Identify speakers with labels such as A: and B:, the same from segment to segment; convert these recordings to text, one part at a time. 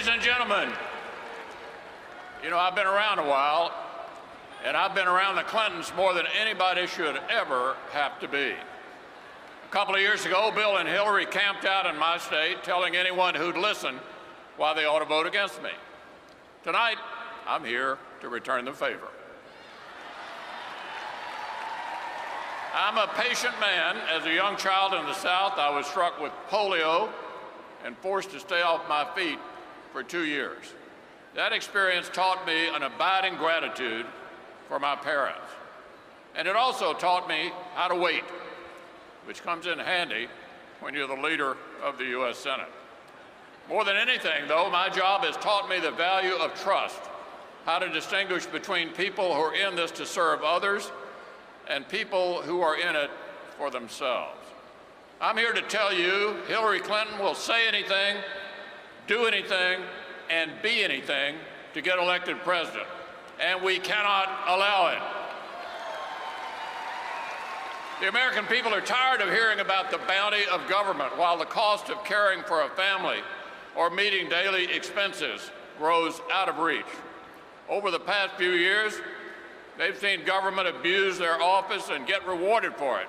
A: and gentlemen, you know, I've been around a while, and I've been around the Clintons more than anybody should ever have to be. A couple of years ago, Bill and Hillary camped out in my state, telling anyone who'd listen why they ought to vote against me. Tonight, I'm here to return the favor. I'm a patient man. As a young child in the South, I was struck with polio and forced to stay off my feet for 2 years. That experience taught me an abiding gratitude for my parents. And it also taught me how to wait, which comes in handy when you're the leader of the U.S. Senate. More than anything, though, my job has taught me the value of trust, how to distinguish between people who are in this to serve others and people who are in it for themselves. I'm here to tell you Hillary Clinton will say anything, do anything, and be anything to get elected president, and we cannot allow it. The American people are tired of hearing about the bounty of government while the cost of caring for a family or meeting daily expenses grows out of reach. Over the past few years, they've seen government abuse their office and get rewarded for it.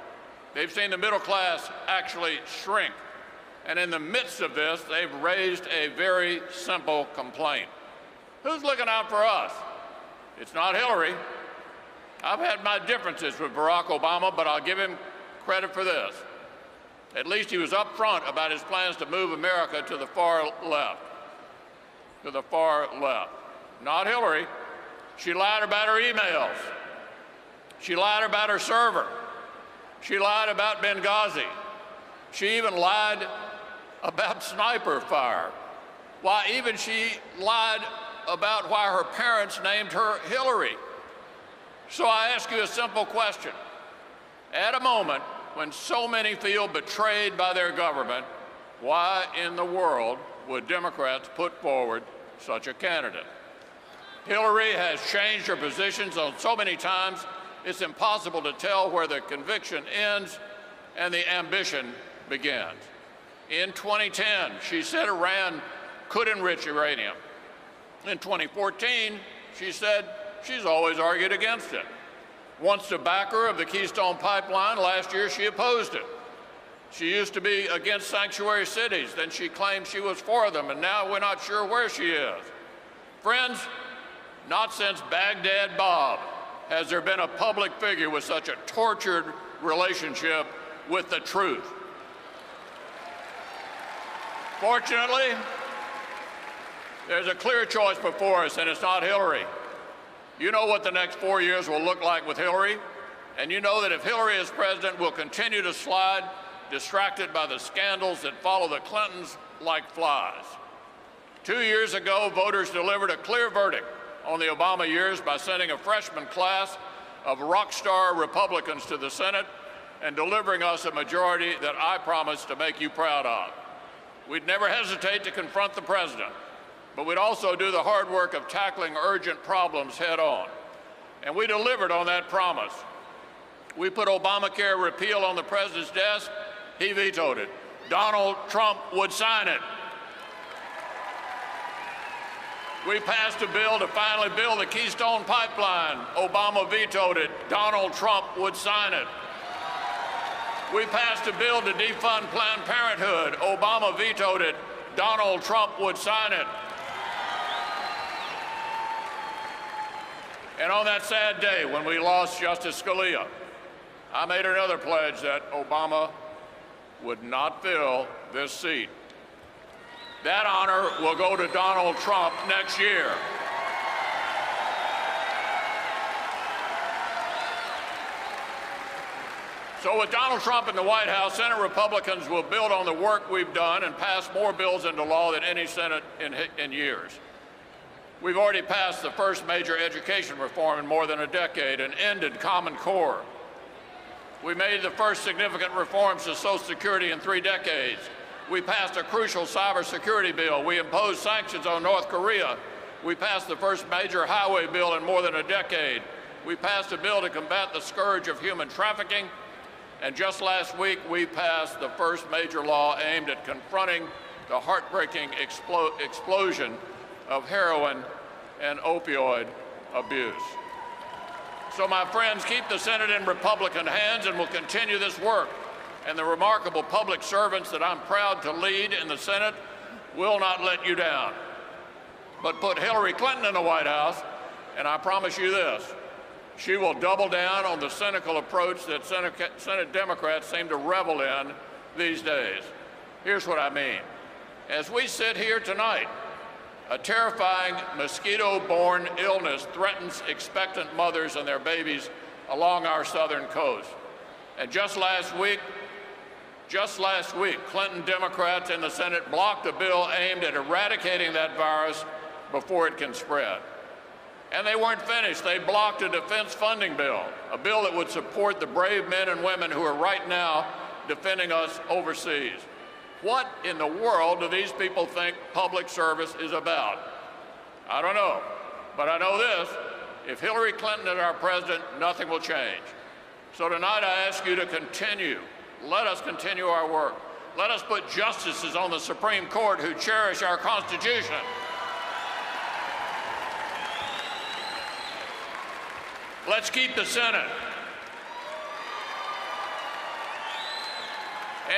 A: They've seen the middle class actually shrink. And in the midst of this, they've raised a very simple complaint. Who's looking out for us? It's not Hillary. I've had my differences with Barack Obama, but I'll give him credit for this. At least he was upfront about his plans to move America to the far left. To the far left. Not Hillary. She lied about her emails. She lied about her server. She lied about Benghazi. She even lied about sniper fire. Why, even she lied about why her parents named her Hillary. So I ask you a simple question. At a moment when so many feel betrayed by their government, why in the world would Democrats put forward such a candidate? Hillary has changed her positions on so many times, it's impossible to tell where the conviction ends and the ambition begins. In 2010, she said Iran could enrich uranium. In 2014, she said she's always argued against it. Once a backer of the Keystone Pipeline, last year she opposed it. She used to be against sanctuary cities, then she claimed she was for them, and now we're not sure where she is. Friends, not since Baghdad Bob has there been a public figure with such a tortured relationship with the truth. Fortunately, there's a clear choice before us, and it's not Hillary. You know what the next 4 years will look like with Hillary, and you know that if Hillary is president, we'll continue to slide, distracted by the scandals that follow the Clintons like flies. 2 years ago, voters delivered a clear verdict on the Obama years by sending a freshman class of rock star Republicans to the Senate and delivering us a majority that I promised to make you proud of. We'd never hesitate to confront the president, but we'd also do the hard work of tackling urgent problems head on. And we delivered on that promise. We put Obamacare repeal on the president's desk. He vetoed it. Donald Trump would sign it. We passed a bill to finally build the Keystone Pipeline. Obama vetoed it. Donald Trump would sign it. We passed a bill to defund Planned Parenthood. Obama vetoed it. Donald Trump would sign it. And on that sad day when we lost Justice Scalia, I made another pledge that Obama would not fill this seat. That honor will go to Donald Trump next year. So with Donald Trump in the White House, Senate Republicans will build on the work we've done and pass more bills into law than any Senate in years. We've already passed the first major education reform in more than a decade and ended Common Core. We made the first significant reforms to Social Security in 3 decades. We passed a crucial cybersecurity bill. We imposed sanctions on North Korea. We passed the first major highway bill in more than a decade. We passed a bill to combat the scourge of human trafficking. And just last week, we passed the first major law aimed at confronting the heartbreaking explosion of heroin and opioid abuse. So, my friends, keep the Senate in Republican hands, and we'll continue this work. And the remarkable public servants that I'm proud to lead in the Senate will not let you down. But put Hillary Clinton in the White House, and I promise you this, she will double down on the cynical approach that Senate Democrats seem to revel in these days. Here's what I mean. As we sit here tonight, a terrifying mosquito-borne illness threatens expectant mothers and their babies along our southern coast. And just last week, Clinton Democrats in the Senate blocked a bill aimed at eradicating that virus before it can spread. And they weren't finished. They blocked a defense funding bill, a bill that would support the brave men and women who are right now defending us overseas. What in the world do these people think public service is about? I don't know, but I know this. If Hillary Clinton is our president, nothing will change. So tonight I ask you to continue. Let us continue our work. Let us put justices on the Supreme Court who cherish our Constitution. Let's keep the Senate.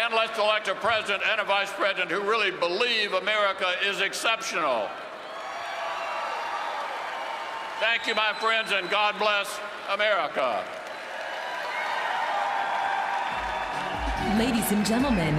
A: And let's elect a president and a vice president who really believe America is exceptional. Thank you, my friends, and God bless America.
B: Ladies and gentlemen,